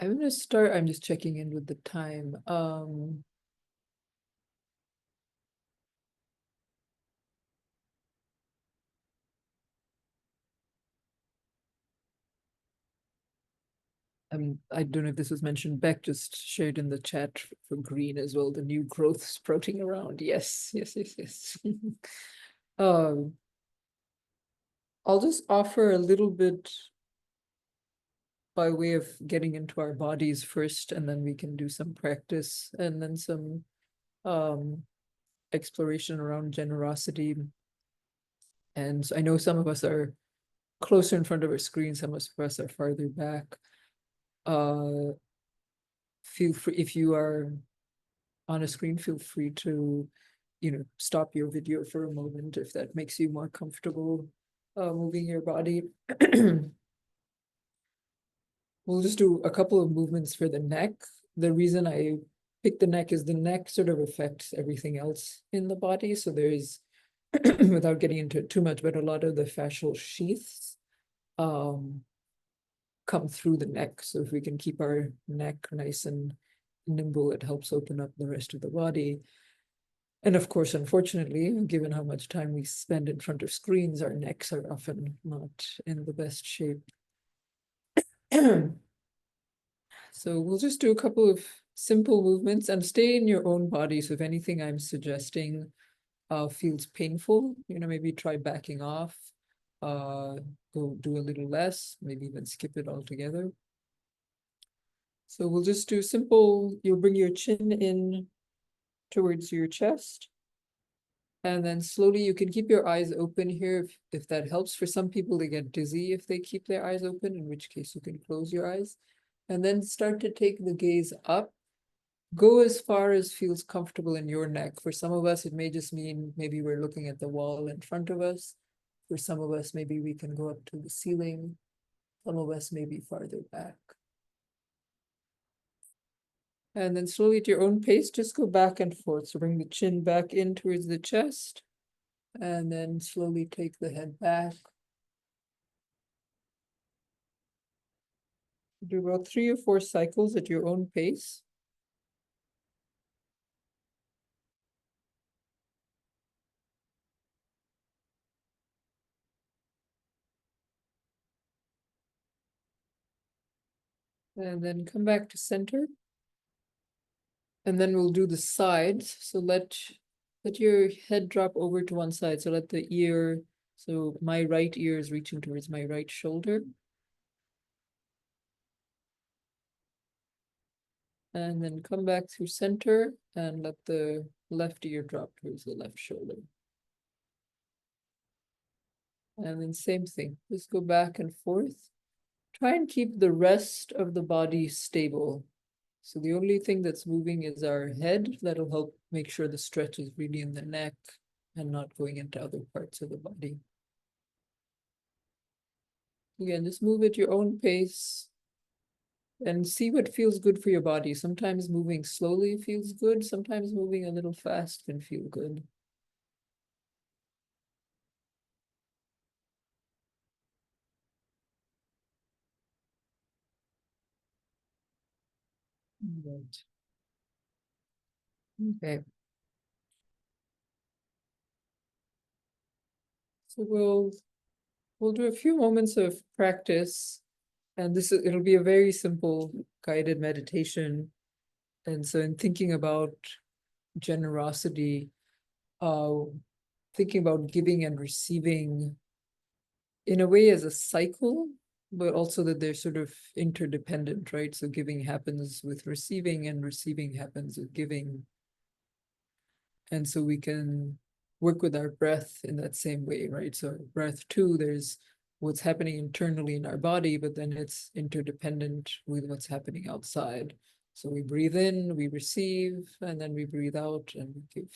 I'm gonna start, I'm just checking in with the time. I don't know if this was mentioned. Beck just shared in the chat for green as well, the new growth sprouting around. Yes, yes, yes, yes. Um, I'll just offer a little bit by way of getting into our bodies first, and then we can do some practice and then some um exploration around generosity. And I know some of us are closer in front of our screen, some of us are farther back. Uh, feel free, if you are on a screen, feel free to, stop your video for a moment if that makes you more comfortable moving your body. We'll just do a couple of movements for the neck. The reason I picked the neck is the neck sort of affects everything else in the body. So there's, without getting into it too much, but a lot of the fascial sheaths um, come through the neck. So if we can keep our neck nice and nimble, it helps open up the rest of the body. And of course, unfortunately, given how much time we spend in front of screens, our necks are often not in the best shape. So we'll just do a couple of simple movements and stay in your own body. So if anything I'm suggesting feels painful, maybe try backing off, go do a little less, maybe even skip it altogether. So we'll just do simple, you'll bring your chin in towards your chest. And then slowly you can keep your eyes open here if that helps. For some people, they get dizzy if they keep their eyes open, in which case you can close your eyes. And then start to take the gaze up. Go as far as feels comfortable in your neck. For some of us, it may just mean maybe we're looking at the wall in front of us. For some of us, maybe we can go up to the ceiling. Some of us may be farther back. And then slowly at your own pace, just go back and forth. So bring the chin back in towards the chest. And then slowly take the head back. Do about 3 or 4 cycles at your own pace. And then come back to center. And then we'll do the sides. So let your head drop over to one side. So let the ear, so my right ear is reaching towards my right shoulder. And then come back through center and let the left ear drop towards the left shoulder. And then same thing, just go back and forth. Try and keep the rest of the body stable. So the only thing that's moving is our head. That'll help make sure the stretch is really in the neck and not going into other parts of the body. Again, just move at your own pace and see what feels good for your body. Sometimes moving slowly feels good. Sometimes moving a little fast can feel good. Right. Okay. So we'll do a few moments of practice, and it'll be a very simple guided meditation. And so in thinking about generosity, uh, thinking about giving and receiving in a way as a cycle, but also that they're sort of interdependent, right? So giving happens with receiving and receiving happens with giving. And so we can work with our breath in that same way, right? So breath too, there's what's happening internally in our body, but then it's interdependent with what's happening outside. So we breathe in, we receive, and then we breathe out and we give.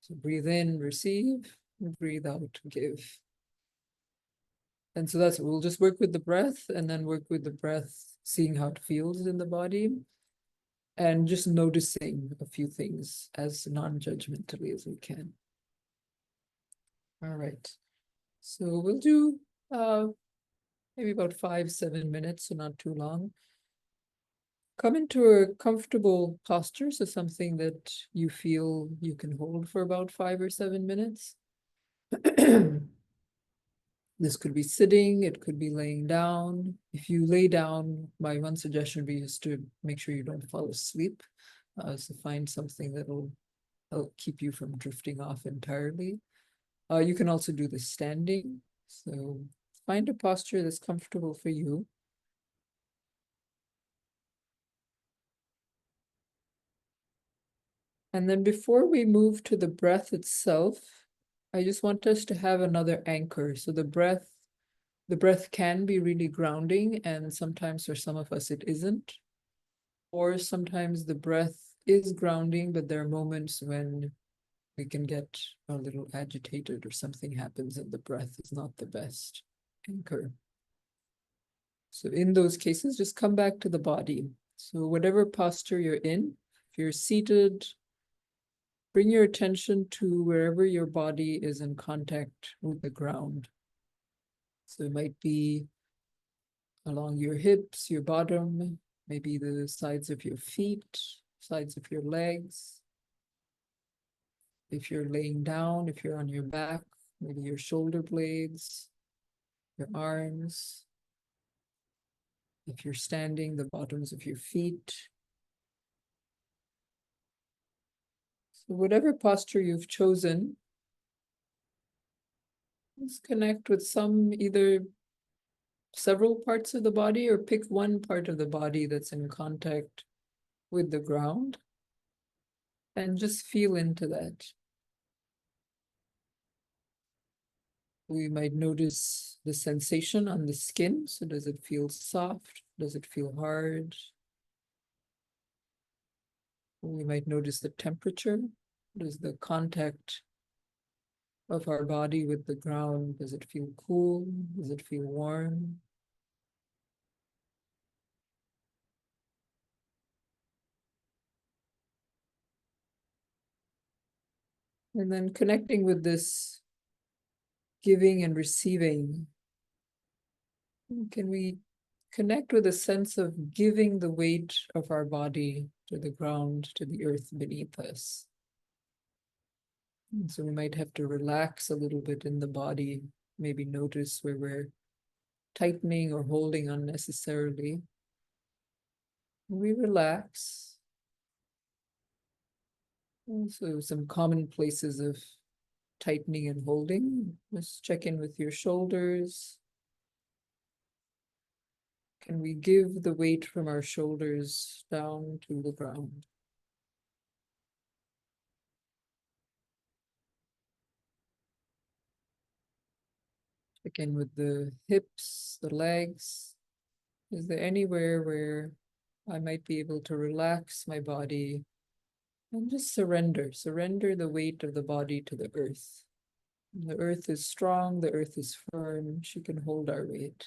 So breathe in, receive, breathe out, give. And so we'll just work with the breath and then work with the breath, seeing how it feels in the body and just noticing a few things as non-judgmentally as we can. All right. So we'll do maybe about 5-7 minutes, so not too long. come into a comfortable posture, so something that you feel you can hold for about 5 or 7 minutes. This could be sitting, it could be laying down. If you lay down, my one suggestion would be is to make sure you don't fall asleep. So find something that'll help keep you from drifting off entirely. You can also do the standing. So find a posture that's comfortable for you. And then before we move to the breath itself, I just want us to have another anchor. So the breath can be really grounding, and sometimes for some of us it isn't. Or sometimes the breath is grounding, but there are moments when we can get a little agitated or something happens and the breath is not the best anchor. So in those cases, just come back to the body. So whatever posture you're in, if you're seated, bring your attention to wherever your body is in contact with the ground. So it might be along your hips, your bottom, maybe the sides of your feet, sides of your legs. If you're laying down, if you're on your back, maybe your shoulder blades, your arms. If you're standing, the bottoms of your feet. So whatever posture you've chosen, let's connect with either several parts of the body, or pick one part of the body that's in contact with the ground and just feel into that. We might notice the sensation on the skin. So does it feel soft? Does it feel hard? We might notice the temperature. Does the contact of our body with the ground, does it feel cool? Does it feel warm? And then connecting with this giving and receiving, can we connect with a sense of giving the weight of our body to the ground, to the earth beneath us? And so we might have to relax a little bit in the body, maybe notice where we're tightening or holding unnecessarily. We relax. Also, some common places of tightening and holding. Just check in with your shoulders. Can we give the weight from our shoulders down to the ground? Check in with the hips, the legs. Is there anywhere where I might be able to relax my body and just surrender the weight of the body to the earth? The earth is strong, the earth is firm, she can hold our weight.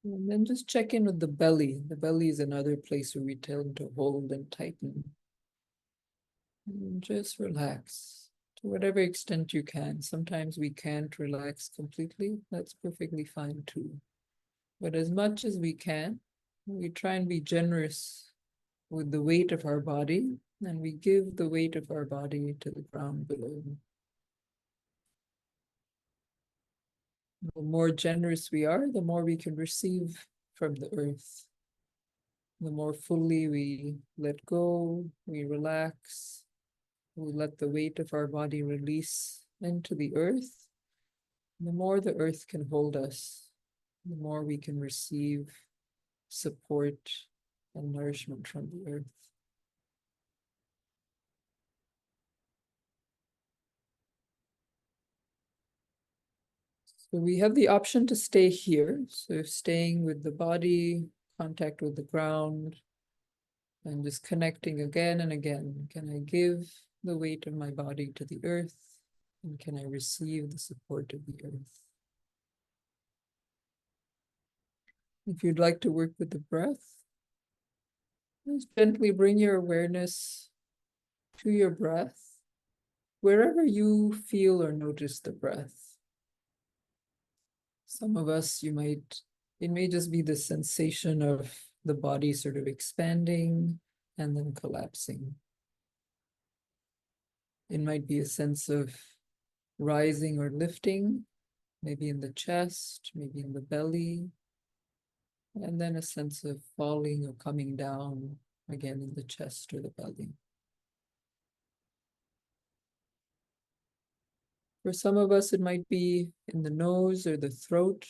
And then just check in with the belly. The belly is another place where we tend to hold and tighten. And just relax to whatever extent you can. Sometimes we can't relax completely. That's perfectly fine too. But as much as we can, we try and be generous with the weight of our body, and we give the weight of our body to the ground below. The more generous we are, the more we can receive from the earth. The more fully we let go, we relax, we let the weight of our body release into the earth, the more the earth can hold us, the more we can receive support and nourishment from the earth. So we have the option to stay here. So staying with the body, contact with the ground, and just connecting again and again. Can I give the weight of my body to the earth? And can I receive the support of the earth? If you'd like to work with the breath, just gently bring your awareness to your breath. wherever you feel or notice the breath. Some of us, it may just be the sensation of the body sort of expanding and then collapsing. It might be a sense of rising or lifting, maybe in the chest, maybe in the belly, and then a sense of falling or coming down again in the chest or the belly. For some of us, it might be in the nose or the throat.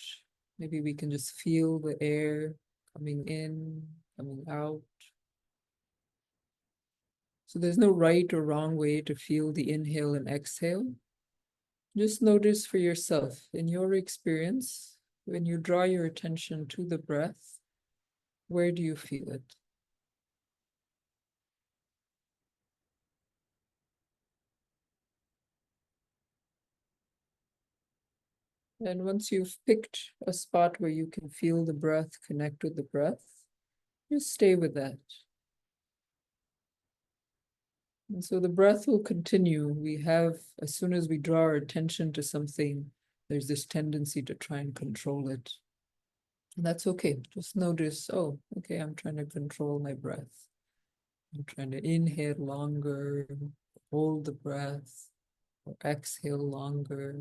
Maybe we can just feel the air coming in, coming out. So there's no right or wrong way to feel the inhale and exhale. Just notice for yourself, in your experience, when you draw your attention to the breath, where do you feel it? And once you've picked a spot where you can feel the breath, connect with the breath, just stay with that. And so the breath will continue. We have, as soon as we draw our attention to something, there's this tendency to try and control it. And that's okay. Just notice, oh, okay, I'm trying to control my breath. I'm trying to inhale longer, hold the breath, or exhale longer.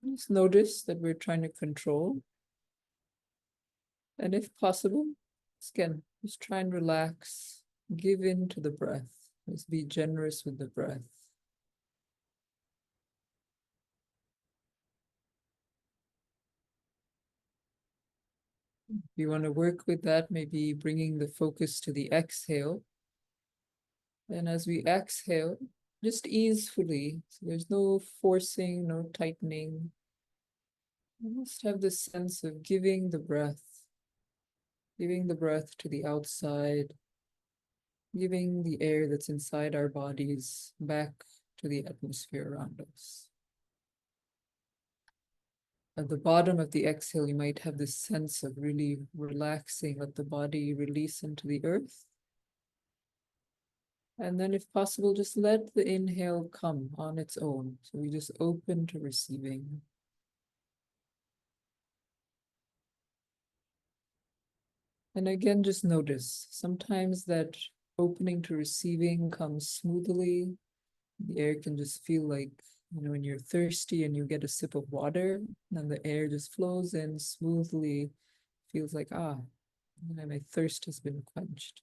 Just notice that we're trying to control. And if possible, again, just try and relax, give in to the breath. Just be generous with the breath. If you want to work with that, maybe bringing the focus to the exhale. And as we exhale, just easefully, so there's no forcing, no tightening. You must have this sense of giving the breath to the outside, giving the air that's inside our bodies back to the atmosphere around us. At the bottom of the exhale, you might have this sense of really relaxing, let the body release into the earth. And then if possible, just let the inhale come on its own. So we just open to receiving. And again, just notice, sometimes that opening to receiving comes smoothly. The air can just feel like, when you're thirsty and you get a sip of water, and the air just flows in smoothly, feels like, my thirst has been quenched.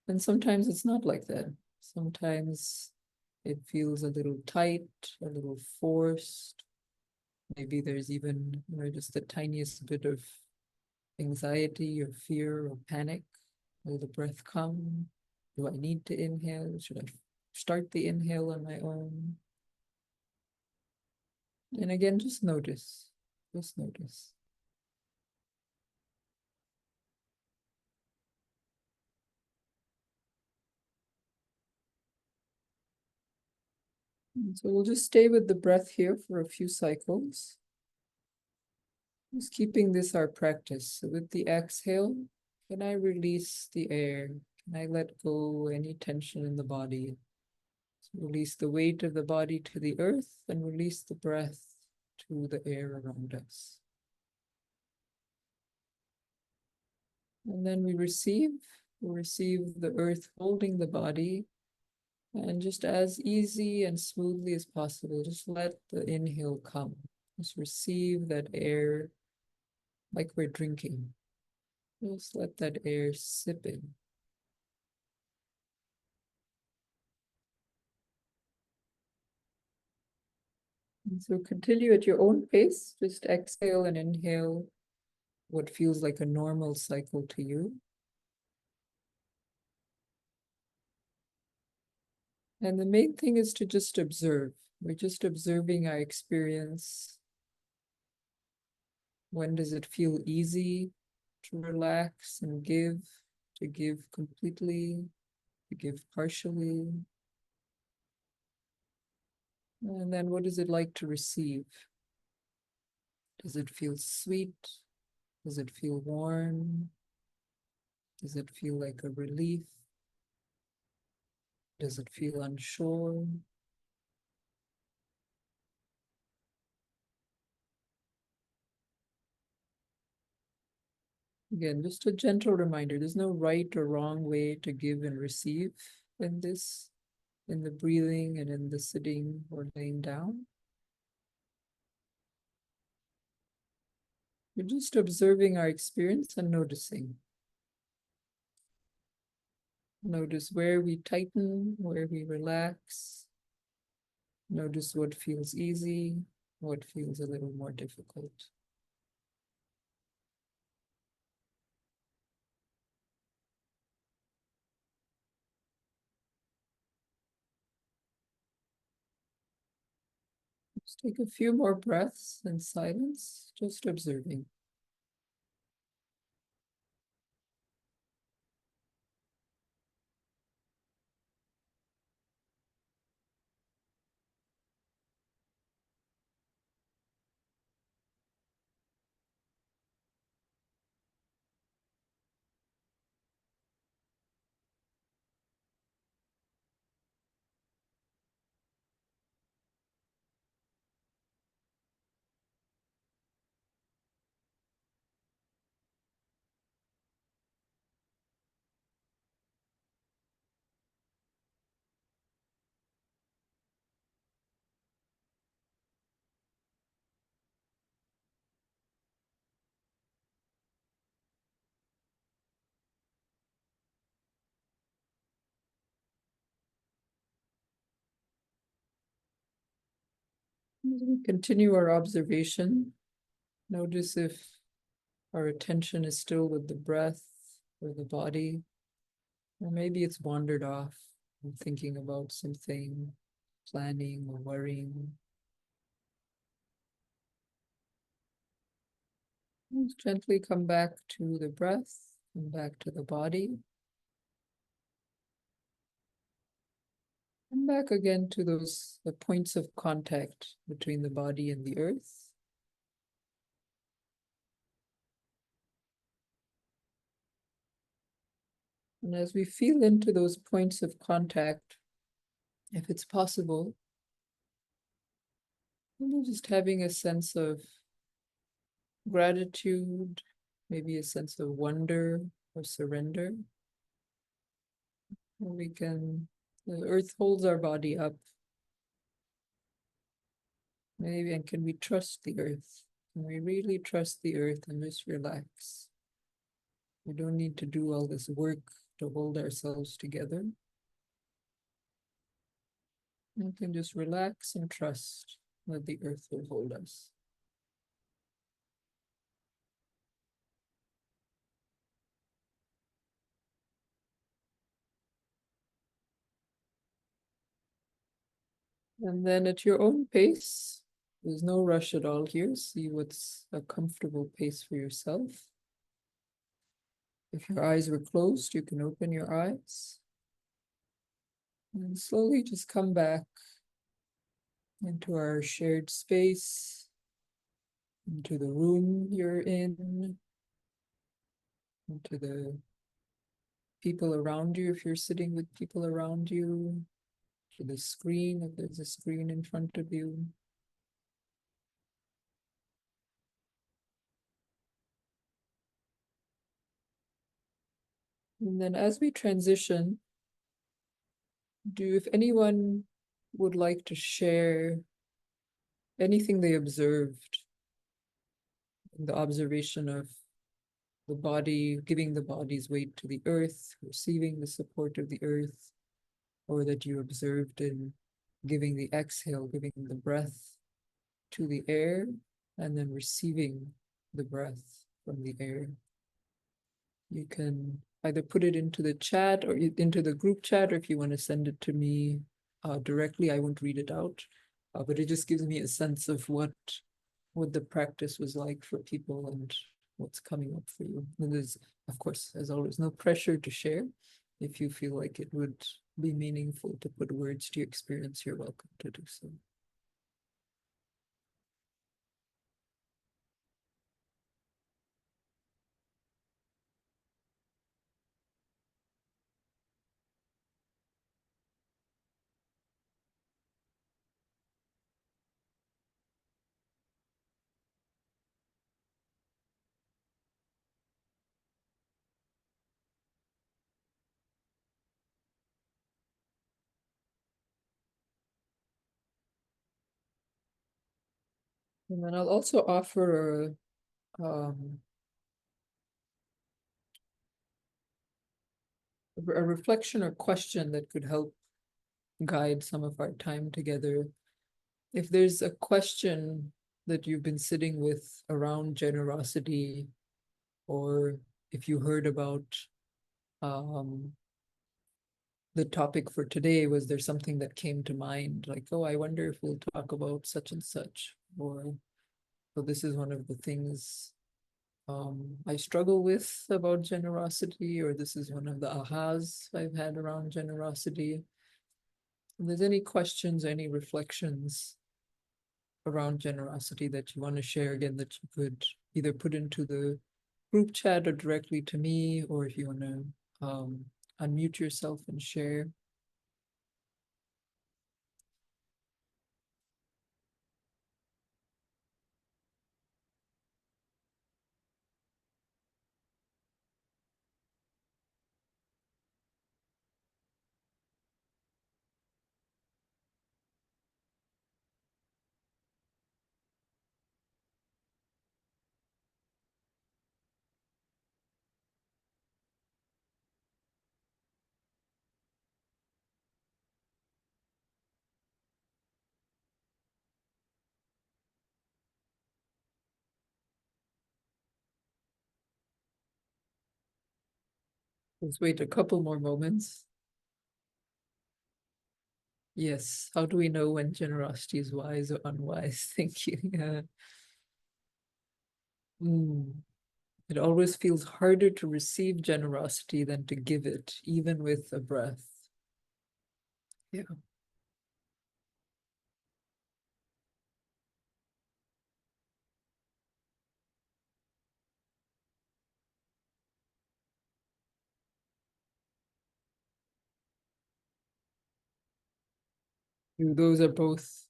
And sometimes it's not like that. Sometimes it feels a little tight, a little forced. Maybe there's even, just the tiniest bit of anxiety or fear or panic. Will the breath come? Do I need to inhale? Should I start the inhale on my own? And again, just notice. Just notice. And so we'll just stay with the breath here for a few cycles. Just keeping this our practice. So with the exhale, can I release the air? Can I let go any tension in the body? So release the weight of the body to the earth and release the breath to the air around us. And then we receive the earth holding the body, and just as easy and smoothly as possible, just let the inhale come. Just receive that air like we're drinking. Just let that air sip in. And so continue at your own pace. Just exhale and inhale what feels like a normal cycle to you. And the main thing is to just observe. We're just observing our experience. When does it feel easy to relax and to give completely, to give partially? And then what is it like to receive? Does it feel sweet? Does it feel warm? Does it feel like a relief? Does it feel unsure? Again, just a gentle reminder, there's no right or wrong way to give and receive in this, in the breathing and in the sitting or laying down. We're just observing our experience and noticing. Notice where we tighten, where we relax. Notice what feels easy, what feels a little more difficult. Just take a few more breaths in silence, just observing. As we continue our observation, notice if our attention is still with the breath or the body, or maybe it's wandered off and thinking about something, planning or worrying. Just gently come back to the breath and back to the body. And back again to the points of contact between the body and the earth. And as we feel into those points of contact, if it's possible, maybe just having a sense of gratitude, maybe a sense of wonder or surrender. The earth holds our body up. Maybe, and can we trust the earth? Can we really trust the earth and just relax? We don't need to do all this work to hold ourselves together. We can just relax and trust that the earth will hold us. And then at your own pace, there's no rush at all here. See what's a comfortable pace for yourself. If your eyes were closed, you can open your eyes. And slowly just come back into our shared space, into the room you're in, into the people around you if you're sitting with people around you, to the screen if there's a screen in front of you. And then as we transition, if anyone would like to share anything they observed in the observation of the body, giving the body's weight to the earth, receiving the support of the earth, or that you observed in giving the exhale, giving the breath to the air, and then receiving the breath from the air. You can either put it into the chat or into the group chat, or if you want to send it to me directly, I won't read it out. But it just gives me a sense of what the practice was like for people and what's coming up for you. And there's, of course, as always, no pressure to share. If you feel like it would be meaningful to put words to your experience, you're welcome to do so. And then I'll also offer a reflection or question that could help guide some of our time together. If there's a question that you've been sitting with around generosity, or if you heard about the topic for today, was there something that came to mind, like, oh, I wonder if we'll talk about such and such, or so this is one of the things I struggle with about generosity, or this is one of the ahas I've had around generosity. If there's any questions, any reflections around generosity that you want to share, again, that you could either put into the group chat or directly to me, or if you want to unmute yourself and share. Let's wait a couple more moments. Yes, how do we know when generosity is wise or unwise? Thank you. Yeah. It always feels harder to receive generosity than to give it, even with a breath. Yeah. Those are both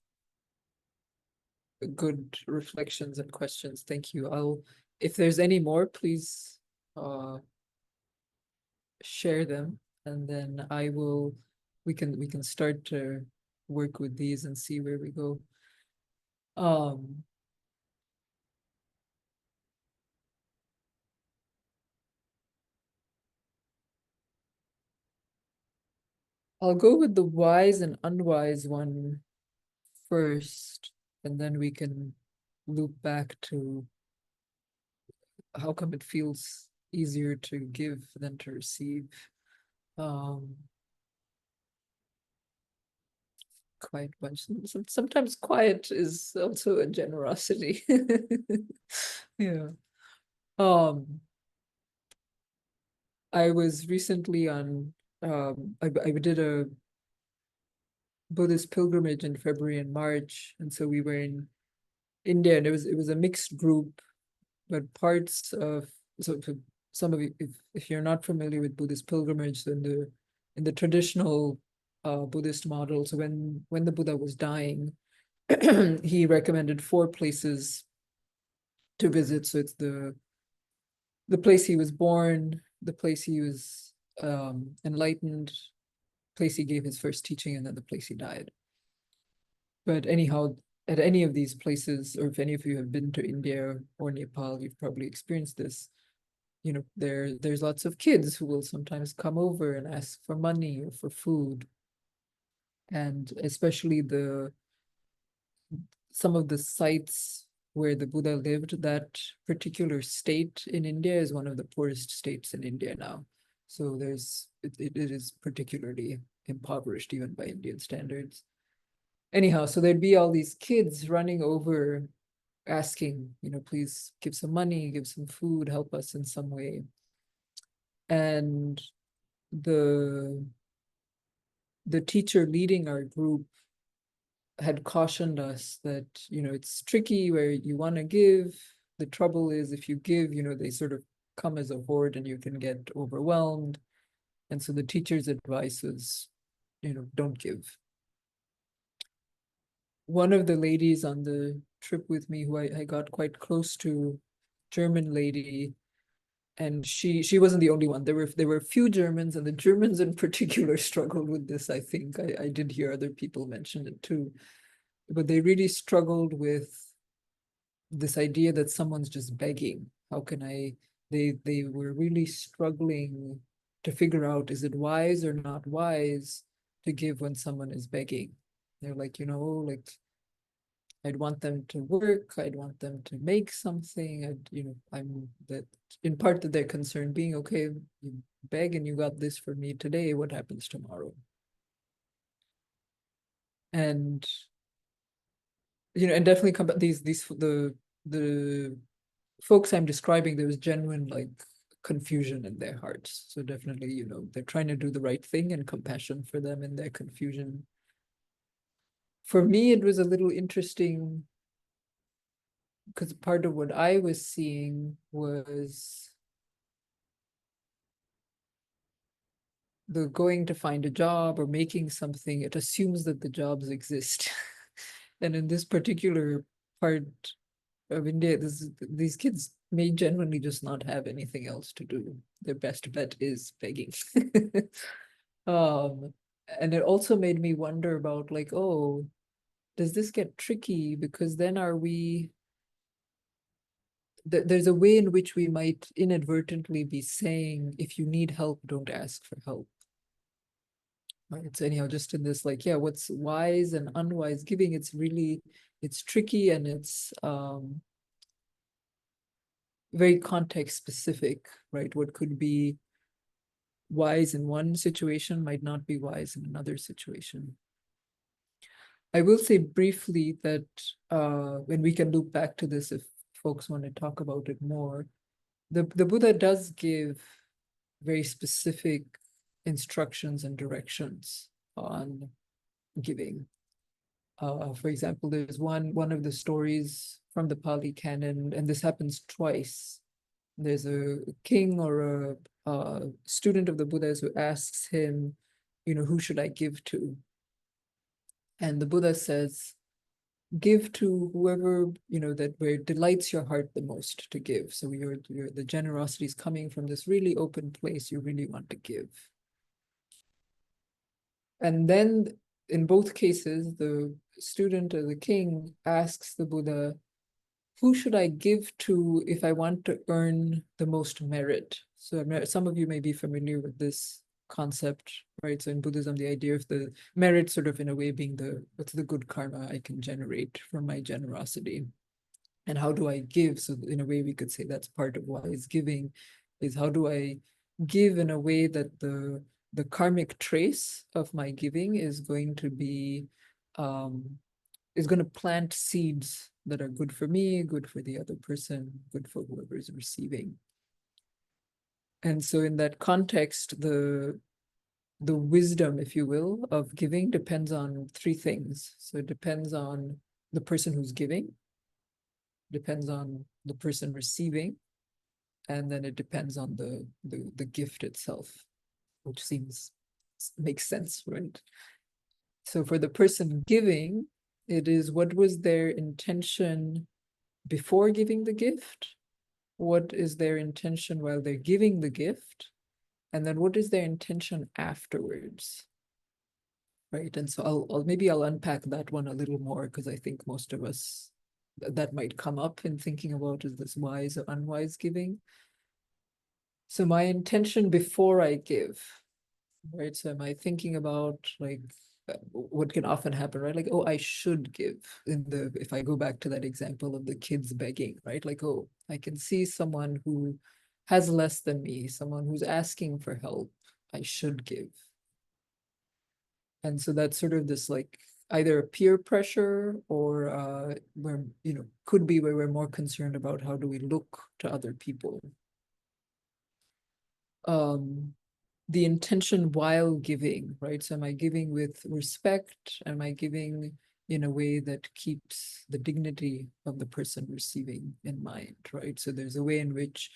good reflections and questions. Thank you. If there's any more, please share them, and then we can start to work with these and see where we go. Um, I'll go with the wise and unwise one first, and then we can loop back to how come it feels easier to give than to receive. Um, quiet bunch. Sometimes quiet is also a generosity. Yeah. I was recently on I did a Buddhist pilgrimage in February and March, and so we were in India, and it was a mixed group, but parts of so for some of you, if you're not familiar with Buddhist pilgrimage, then in the traditional Buddhist model, so when the Buddha was dying, he recommended 4 places to visit. So it's the place he was born, the place he was enlightened, place he gave his first teaching, and then the place he died. But anyhow, at any of these places, or if any of you have been to India or Nepal, you've probably experienced this. You know, there's lots of kids who will sometimes come over and ask for money or for food. And especially some of the sites where the Buddha lived, that particular state in India is one of the poorest states in India now. So it is particularly impoverished even by Indian standards. Anyhow, so there'd be all these kids running over asking, please give some money, give some food, help us in some way. And the the teacher leading our group had cautioned us that, it's tricky where you want to give. The trouble is if you give, they sort of come as a horde and you can get overwhelmed. And so the teacher's advice is, don't give. One of the ladies on the trip with me who I got quite close to, German lady, and she wasn't the only one. There were a few Germans, and the Germans in particular struggled with this. I think I did hear other people mention it too, but they really struggled with this idea that someone's just begging. How can they were really struggling to figure out, is it wise or not wise to give when someone is begging? They're like, like I'd want them to work, I'd want them to make something. I'm that in part that they're concerned being, okay, you beg and you got this for me today, what happens tomorrow? And and definitely come back these the folks I'm describing, there was genuine like confusion in their hearts. So definitely, they're trying to do the right thing and compassion for them in their confusion. For me, it was a little interesting because part of what I was seeing was the going to find a job or making something, it assumes that the jobs exist. And in this particular part of India, these kids may genuinely just not have anything else to do. Their best bet is begging. um, and it also made me wonder about like, oh, does this get tricky? Because then there's a way in which we might inadvertently be saying, if you need help, don't ask for help. Right. So anyhow, just in this, like, yeah, what's wise and unwise giving, it's tricky and it's very context specific, right? What could be wise in one situation might not be wise in another situation. I will say briefly that when we can loop back to this if folks want to talk about it more, the Buddha does give very specific instructions and directions on giving. For example, there's one of the stories from the Pali Canon, and this happens twice. There's a king or a student of the Buddha's who asks him, who should I give to? And the Buddha says, give to whoever, that where it delights your heart the most to give. So the generosity is coming from this really open place you really want to give. And then in both cases, the student or the king asks the Buddha, who should I give to if I want to earn the most merit? So some of you may be familiar with this concept, right? So in Buddhism, the idea of the merit sort of in a way being what's the good karma I can generate from my generosity. And how do I give? So in a way, we could say that's part of wise giving, is how do I give in a way that the karmic trace of my giving is going to be is going to plant seeds that are good for me, good for the other person, good for whoever is receiving. And so in that context, the wisdom, if you will, of giving depends on three things. So it depends on the person who's giving, depends on the person receiving, and then it depends on the gift itself, which makes sense, right? So for the person giving, it is what was their intention before giving the gift, what is their intention while they're giving the gift, and then what is their intention afterwards, right? And so I'll unpack that one a little more because I think most of us that might come up in thinking about, is this wise or unwise giving? So my intention before I give, right? So am I thinking about like what can often happen, right? Like, oh, I should give. If I go back to that example of the kids begging, right? Like, oh, I can see someone who has less than me, someone who's asking for help. I should give. And so that's sort of this like either peer pressure or where, could be where we're more concerned about how do we look to other people. The intention while giving, right? So am I giving with respect? Am I giving in a way that keeps the dignity of the person receiving in mind, right? So there's a way in which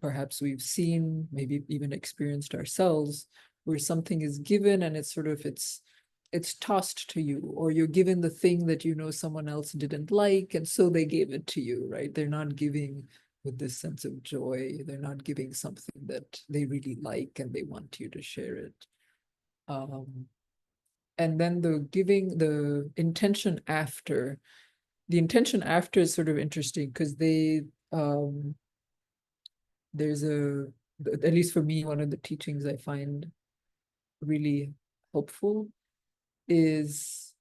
perhaps we've seen, maybe even experienced ourselves, where something is given and it's tossed to you, or you're given the thing that someone else didn't like, and so they gave it to you, right? They're not giving with this sense of joy. They're not giving something that they really like and they want you to share it. And then the intention after, the intention after is sort of interesting because there's at least for me, one of the teachings I find really helpful is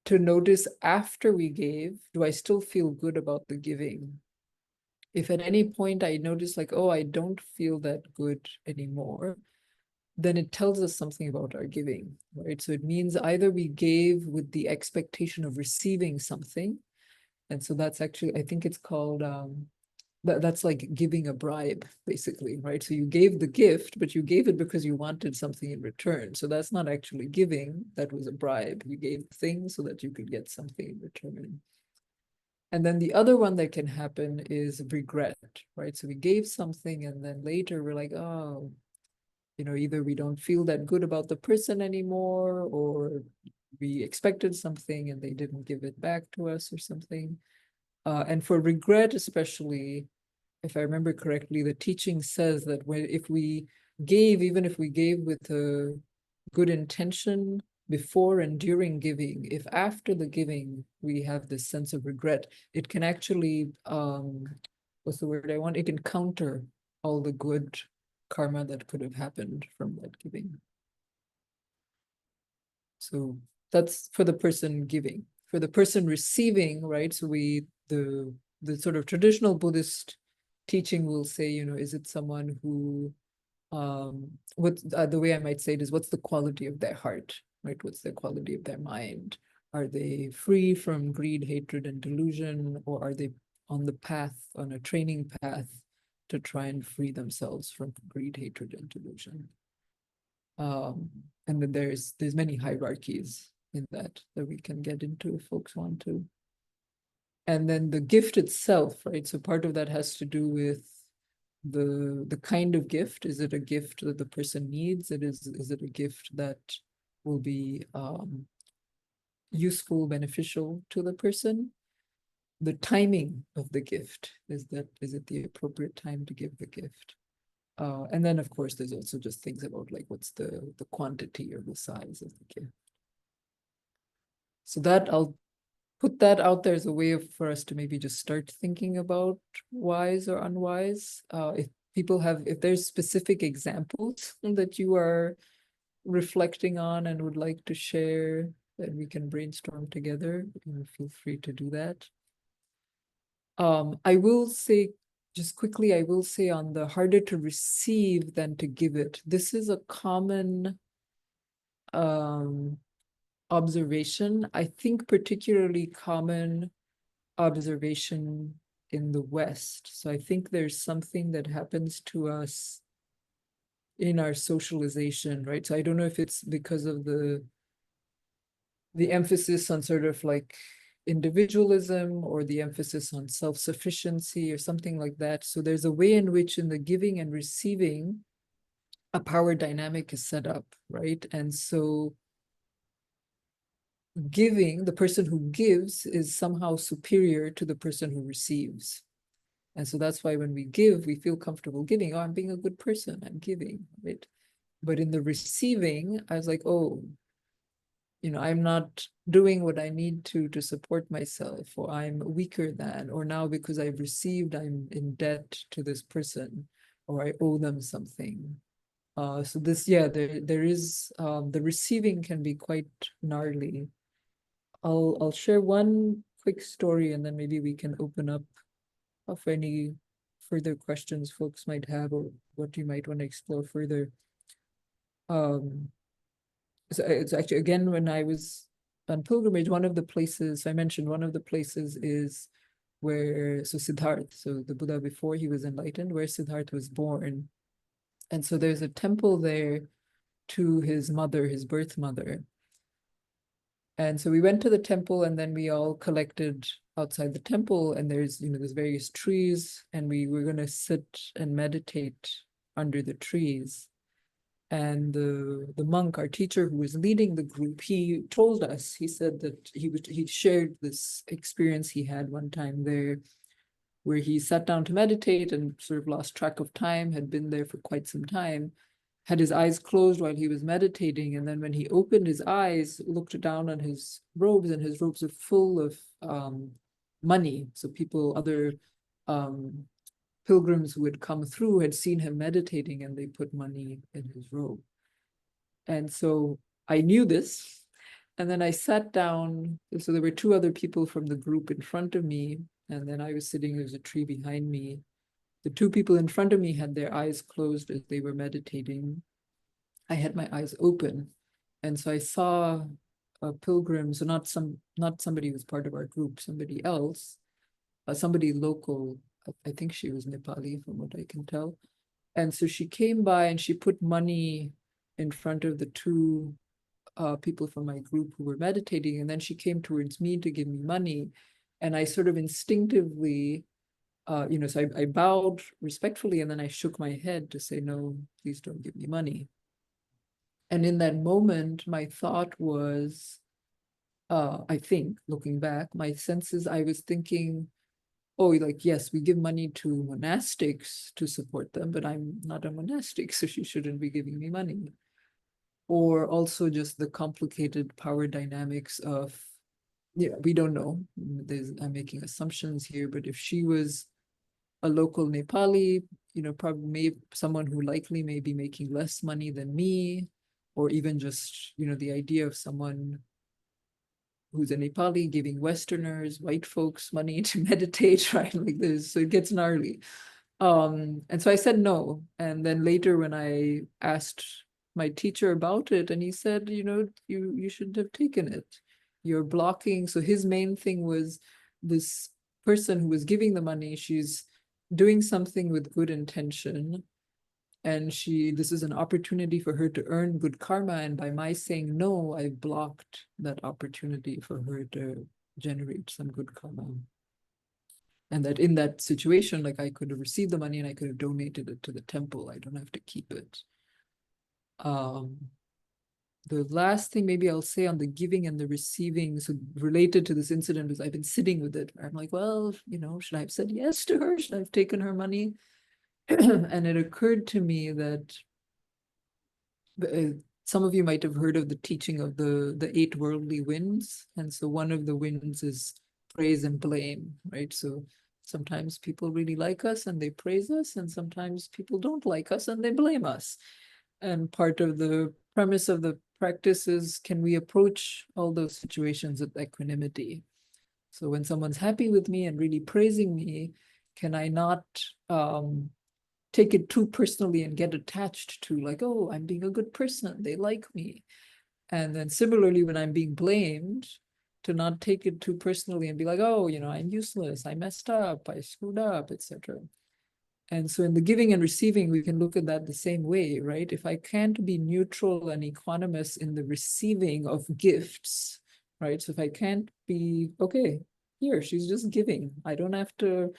to notice after we gave, do I still feel good about the giving? If at any point I notice like, oh, I don't feel that good anymore, then it tells us something about our giving, right? So it means either we gave with the expectation of receiving something. And so that's actually, I think it's called, that's like giving a bribe, basically, right? So you gave the gift, but you gave it because you wanted something in return. So that's not actually giving, that was a bribe. You gave things so that you could get something in return. And then the other one that can happen is regret, right? So we gave something and then later we're like, oh, either we don't feel that good about the person anymore, or we expected something and they didn't give it back to us or something. And for regret, especially, if I remember correctly, the teaching says that if we gave, even if we gave with a good intention before and during giving, if after the giving we have this sense of regret, it can actually, what's the word I want? It can counter all the good karma that could have happened from that giving. So that's for the person giving. For the person receiving, right? So the sort of traditional Buddhist teaching will say, is it someone who, the way I might say it is, what's the quality of their heart, right? What's the quality of their mind? Are they free from greed, hatred, and delusion, or are they on the path, on a training path to try and free themselves from greed, hatred, and delusion? And then there's many hierarchies in that we can get into if folks want to. And then the gift itself, right? So part of that has to do with the kind of gift. Is it a gift that the person needs? Is it a gift that will be useful, beneficial to the person? The timing of the gift, is it the appropriate time to give the gift? And then of course there's also just things about like what's the quantity or the size of the gift. So that I'll put that out there as a way for us to maybe just start thinking about wise or unwise. If there's specific examples that you are reflecting on and would like to share, that we can brainstorm together, feel free to do that. I will say, just quickly, I will say on the harder to receive than to give it, this is a common observation. I think particularly common observation in the West. So I think there's something that happens to us in our socialization, right? So I don't know if it's because of the emphasis on sort of like individualism or the emphasis on self-sufficiency or something like that. So there's a way in which in the giving and receiving, a power dynamic is set up, right? And so giving, the person who gives is somehow superior to the person who receives. And so that's why when we give, we feel comfortable giving. Oh, I'm being a good person, I'm giving, right? But in the receiving, I was like, oh, I'm not doing what I need to support myself, or I'm weaker than, or now because I've received, I'm in debt to this person, or I owe them something. So this, yeah, there is, the receiving can be quite gnarly. I'll share one quick story and then maybe we can open up for any further questions folks might have or what you might want to explore further. So it's actually, again, when I was on pilgrimage, one of the places I mentioned, one of the places is where, so Siddhartha, so the Buddha before he was enlightened, where Siddhartha was born. And so there's a temple there to his mother, his birth mother. And so we went to the temple and then we all collected outside the temple, and there's various trees, and we were going to sit and meditate under the trees. And the monk, our teacher who was leading the group, he told us, he said that he shared this experience he had one time there where he sat down to meditate and sort of lost track of time, had been there for quite some time, had his eyes closed while he was meditating. And then when he opened his eyes, looked down on his robes, and his robes are full of money. So other pilgrims who had come through had seen him meditating, and they put money in his robe. And so I knew this. And then I sat down. So there were two other people from the group in front of me. And then I was sitting, there was a tree behind me. The two people in front of me had their eyes closed as they were meditating. I had my eyes open. And so I saw a pilgrim, so not somebody who was part of our group, somebody else, somebody local. I think she was Nepali from what I can tell. And so she came by and she put money in front of the two people from my group who were meditating. And then she came towards me to give me money. And I sort of instinctively, so I bowed respectfully, and then I shook my head to say, no, please don't give me money. And in that moment, my thought was, I think, looking back, my senses, I was thinking, oh, like, yes, we give money to monastics to support them, but I'm not a monastic, so she shouldn't be giving me money. Or also just the complicated power dynamics of, we don't know. I'm making assumptions here, but if she was a local Nepali, probably someone who likely may be making less money than me, or even just, the idea of someone who's a Nepali giving Westerners, white folks money to meditate, right? Like this, so it gets gnarly. And so I said no. And then later when I asked my teacher about it, and he said, you shouldn't have taken it. You're blocking. So his main thing was this person who was giving the money, she's doing something with good intention. And this is an opportunity for her to earn good karma. And by my saying no, I blocked that opportunity for her to generate some good karma. And that in that situation, like, I could have received the money and I could have donated it to the temple. I don't have to keep it. The last thing maybe I'll say on the giving and the receiving, so related to this incident, is I've been sitting with it. I'm like, well, should I have said yes to her? Should I have taken her money? And it occurred to me that some of you might have heard of the teaching of the 8 worldly winds. And so one of the winds is praise and blame, right? So sometimes people really like us and they praise us, and sometimes people don't like us and they blame us. And part of the premise of the practice is, can we approach all those situations with equanimity? So when someone's happy with me and really praising me, can I not take it too personally and get attached to, like, oh, I'm being a good person, they like me. And then similarly, when I'm being blamed, to not take it too personally and be like, oh, I'm useless, I messed up, I screwed up, etc. And so in the giving and receiving, we can look at that the same way, right? If I can't be neutral and equanimous in the receiving of gifts, right? So if I can't be, okay, here, she's just giving. I don't have to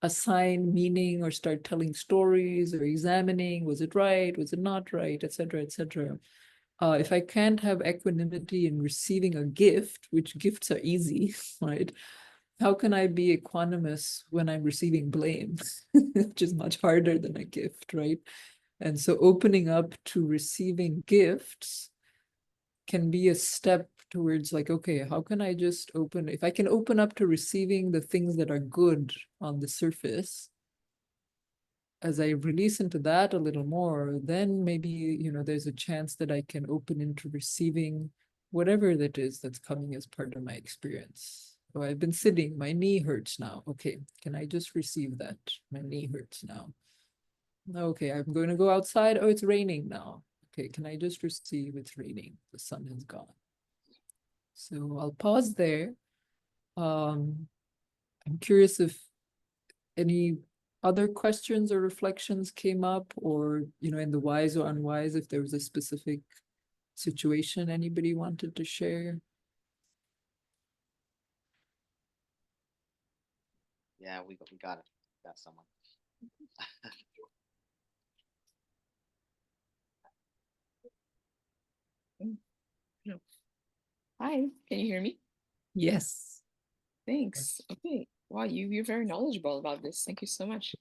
assign meaning or start telling stories or examining, was it right, was it not right, etc., etc. If I can't have equanimity in receiving a gift, which gifts are easy, right? How can I be equanimous when I'm receiving blame, which is much harder than a gift, right? And so opening up to receiving gifts can be a step towards, like, okay, how can I just if I can open up to receiving the things that are good on the surface, as I release into that a little more, then maybe, there's a chance that I can open into receiving whatever that is that's coming as part of my experience. So I've been sitting, my knee hurts now. Okay, can I just receive that? My knee hurts now. Okay, I'm going to go outside. Oh, it's raining now. Okay, can I just receive it's raining? The sun has gone. So I'll pause there. I'm curious if any other questions or reflections came up, or, in the wise or unwise, if there was a specific situation anybody wanted to share. Yeah, we got it. Got someone. Hi, can you hear me? Yes. Thanks. Okay. Wow, you're very knowledgeable about this. Thank you so much.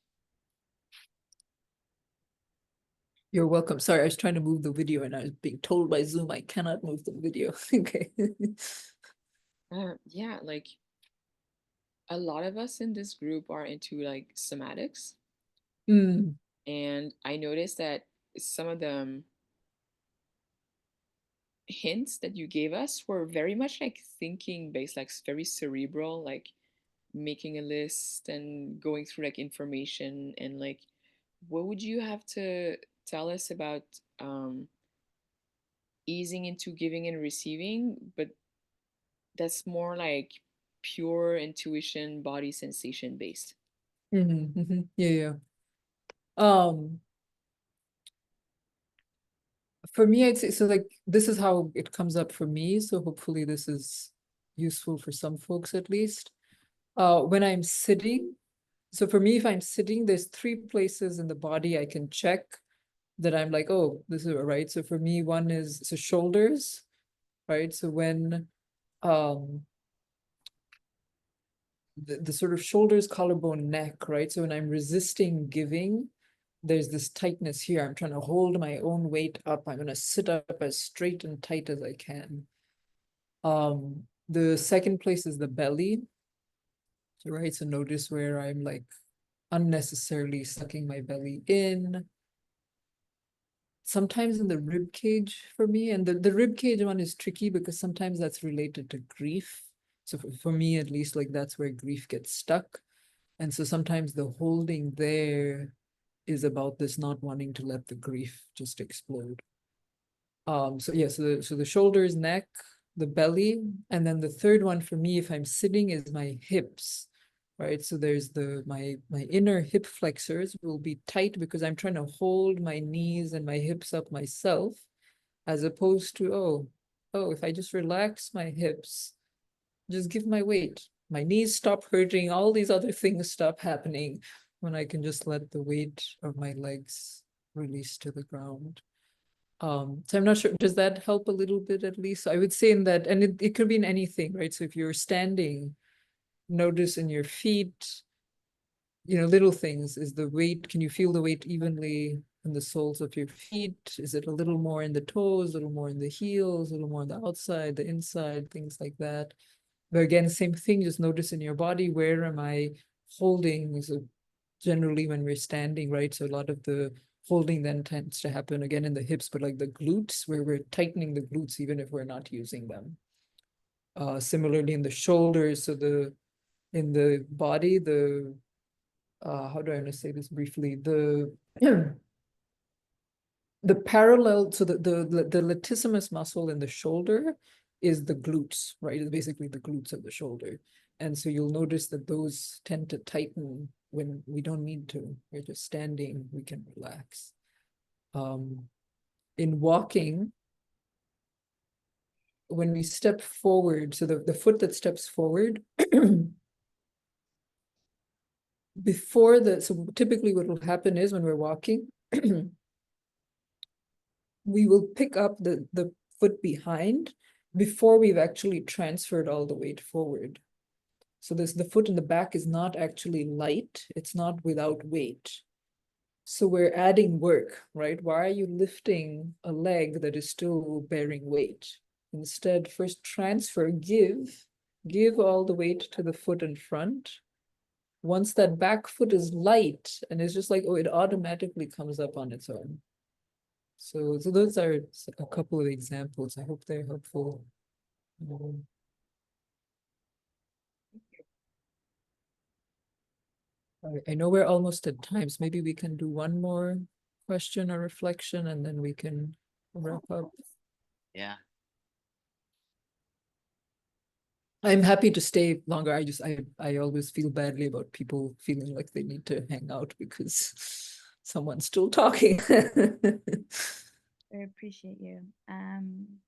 You're welcome. Sorry, I was trying to move the video and I was being told by Zoom I cannot move the video. Okay. Yeah, like a lot of us in this group are into like somatics, Mm, and I noticed that some of the hints that you gave us were very much like thinking based, like very cerebral, like making a list and going through like information. And like, what would you have to tell us about easing into giving and receiving, but that's more like pure intuition, body sensation based? yeah, yeah. Um, for me, I'd say so like this is how it comes up for me. So hopefully this is useful for some folks at least. When I'm sitting, so for me, if I'm sitting, there's three places in the body I can check that I'm like, oh, this is right. So for me, one is so shoulders, right? So when um the sort of shoulders, collarbone, neck, right? So when I'm resisting giving, there's this tightness here. I'm trying to hold my own weight up. I'm gonna sit up as straight and tight as I can. The second place is the belly. So, right, so notice where I'm like unnecessarily sucking my belly in. Sometimes in the rib cage for me, and the rib cage one is tricky because sometimes that's related to grief. So for me, at least, like that's where grief gets stuck. And so sometimes the holding there is about this not wanting to let the grief just explode. So yeah, so the shoulders, neck, the belly, and then the third one for me, if I'm sitting, is my hips, right? So there's my inner hip flexors will be tight because I'm trying to hold my knees and my hips up myself, as opposed to if I just relax my hips, just give my weight, my knees stop hurting, all these other things stop happening when I can just let the weight of my legs release to the ground. So I'm not sure, does that help a little bit at least? I would say in that, and it could be in anything, right? So if you're standing, notice in your feet, little things. Is the weight, can you feel the weight evenly in the soles of your feet? Is it a little more in the toes, a little more in the heels, a little more on the outside, the inside, things like that? But again, same thing, just notice in your body, where am I holding? So generally when we're standing, right? So a lot of the holding then tends to happen again in the hips, but like the glutes, where we're tightening the glutes even if we're not using them. Similarly in the shoulders, so in the body, how do I want to say this briefly? The parallel, so the latissimus muscle in the shoulder is the glutes, right? It's basically the glutes of the shoulder. And so you'll notice that those tend to tighten when we don't need to. We're just standing, we can relax. In walking, when we step forward, so the foot that steps forward, so typically what will happen is when we're walking, we will pick up the foot behind before we've actually transferred all the weight forward. So the foot in the back is not actually light, it's not without weight. So we're adding work, right? Why are you lifting a leg that is still bearing weight? Instead, first transfer, give all the weight to the foot in front. Once that back foot is light, and it's just like, it automatically comes up on its own. So those are a couple of examples. I hope they're helpful. I know we're almost at time, so maybe we can do one more question or reflection and then we can wrap up. Yeah. I'm happy to stay longer. I always feel badly about people feeling like they need to hang out because someone's still talking. I appreciate you. I'm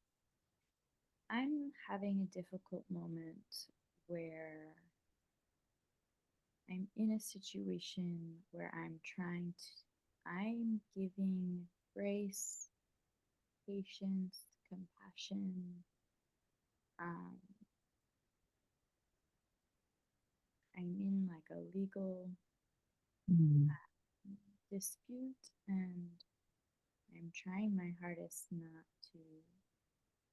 having a difficult moment where I'm in a situation where I'm giving grace, patience, compassion. Um, I'm in like a legal Mm. dispute, and I'm trying my hardest not to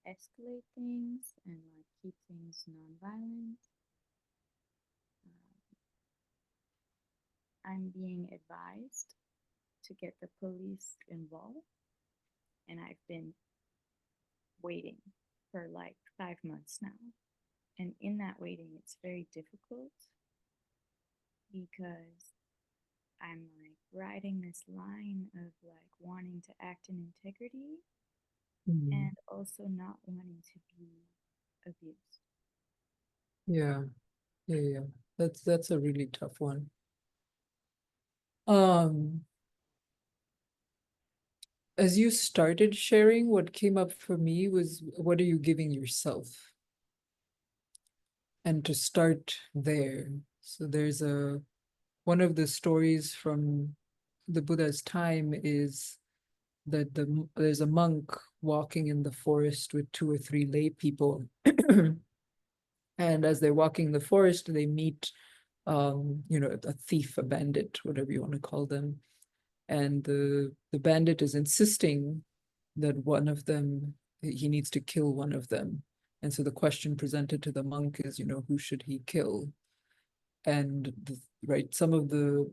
escalate things and like keep things nonviolent. I'm being advised to get the police involved, and I've been waiting for like 5 months now. And in that waiting, it's very difficult because I'm like riding this line of like wanting to act in integrity Mm, and also not wanting to be abused. yeah, yeah. That's a really tough one. As you started sharing, what came up for me was, what are you giving yourself? And to start there. So there's one of the stories from the Buddha's time is that there's a monk walking in the forest with 2 or 3 lay people. And as they're walking the forest, they meet, a thief, a bandit, whatever you want to call them. And the bandit is insisting that one of them, he needs to kill one of them. And so the question presented to the monk is, who should he kill? And right, some of the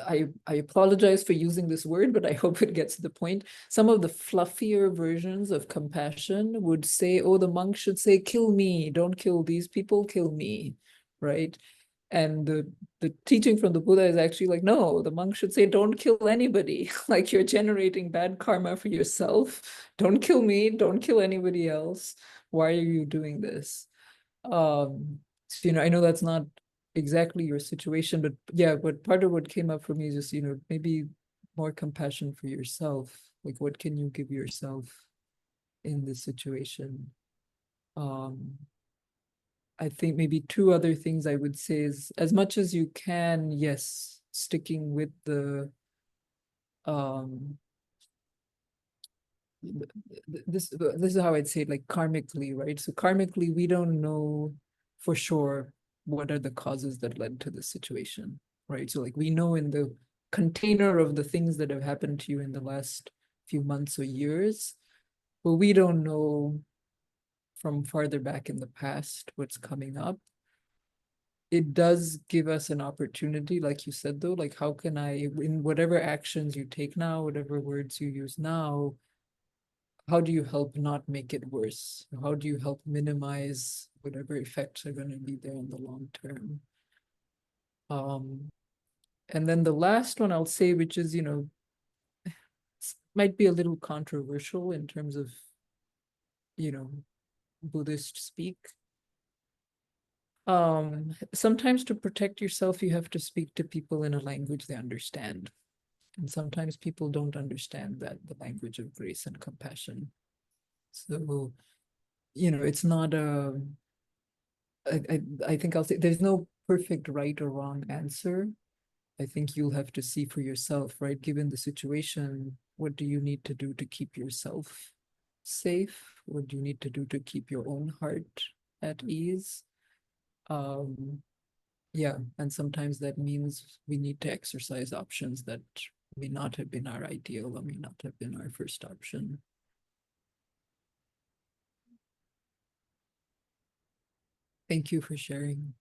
I apologize for using this word, but I hope it gets to the point. Some of the fluffier versions of compassion would say, oh, the monk should say, kill me, don't kill these people, kill me, right? And the teaching from the Buddha is actually like, no, the monk should say, don't kill anybody. Like, you're generating bad karma for yourself. Don't kill me, don't kill anybody else. Why are you doing this? So, I know that's not exactly your situation, but yeah, but part of what came up for me is just, maybe more compassion for yourself. Like, what can you give yourself in this situation? I think maybe 2 other things I would say is, as much as you can, yes, sticking with the this is how I'd say it, like karmically, right? So karmically, we don't know for sure what are the causes that led to the situation, right? So like, we know in the container of the things that have happened to you in the last few months or years, but we don't know from farther back in the past what's coming up. It does give us an opportunity, like you said, though, like, how can I, in whatever actions you take now, whatever words you use now, how do you help not make it worse? How do you help minimize whatever effects are going to be there in the long term? And then the last one I'll say, which is, might be a little controversial in terms of, Buddhist speak. Sometimes to protect yourself, you have to speak to people in a language they understand. And sometimes people don't understand that, the language of grace and compassion. So, it's not I think I'll say there's no perfect right or wrong answer. I think you'll have to see for yourself, right? Given the situation, what do you need to do to keep yourself safe? What do you need to do to keep your own heart at ease? Yeah, and sometimes that means we need to exercise options that may not have been our ideal or may not have been our first option. Thank you for sharing.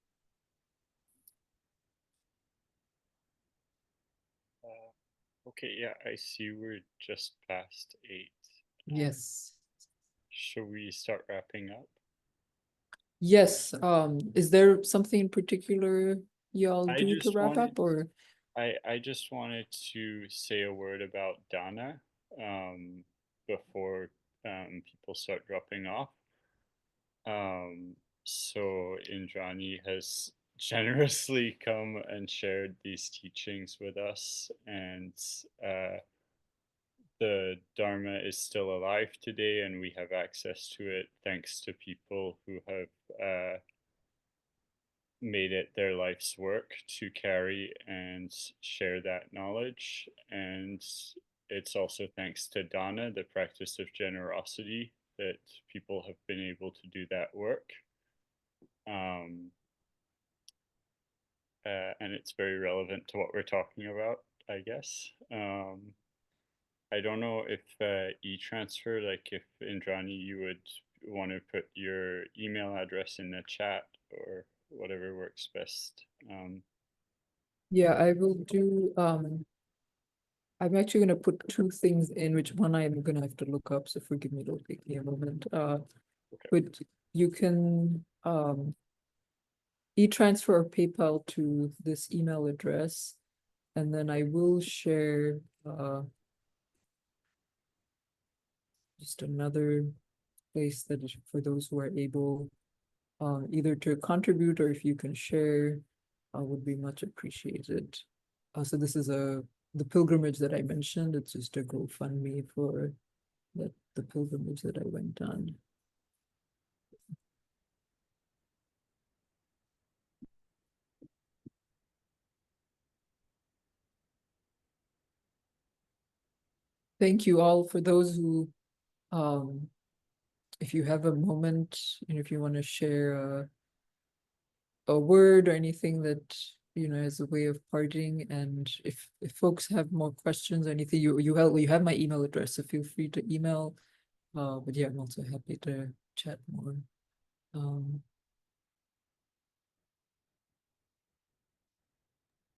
Okay, yeah, I see we're just past 8. Yes. Shall we start wrapping up? Yes, is there something in particular y'all I do to just wrap wanted up, or? I just wanted to say a word about Dana before people start dropping off. So Indrani has generously come and shared these teachings with us, and the Dharma is still alive today, and we have access to it thanks to people who have made it their life's work to carry and share that knowledge. And it's also thanks to Dana, the practice of generosity, that people have been able to do that work. and it's very relevant to what we're talking about, I guess. I don't know if e-transfer, like if Indrani, you would want to put your email address in the chat or whatever works best. Yeah, I will do, I'm actually gonna put two things in, which one I'm gonna have to look up, so forgive me, it'll take me a moment. But you can, e-transfer or PayPal to this email address. And then I will share, just another place that is for those who are able, either to contribute or if you can share, would be much appreciated. So this is the pilgrimage that I mentioned. It's just a GoFundMe for the pilgrimage that I went on. Thank you all for those who, if you have a moment, and if you want to share a word or anything that, you know, as a way of parting, and if folks have more questions or anything, you have my email address, so feel free to email. But yeah, I'm also happy to chat more.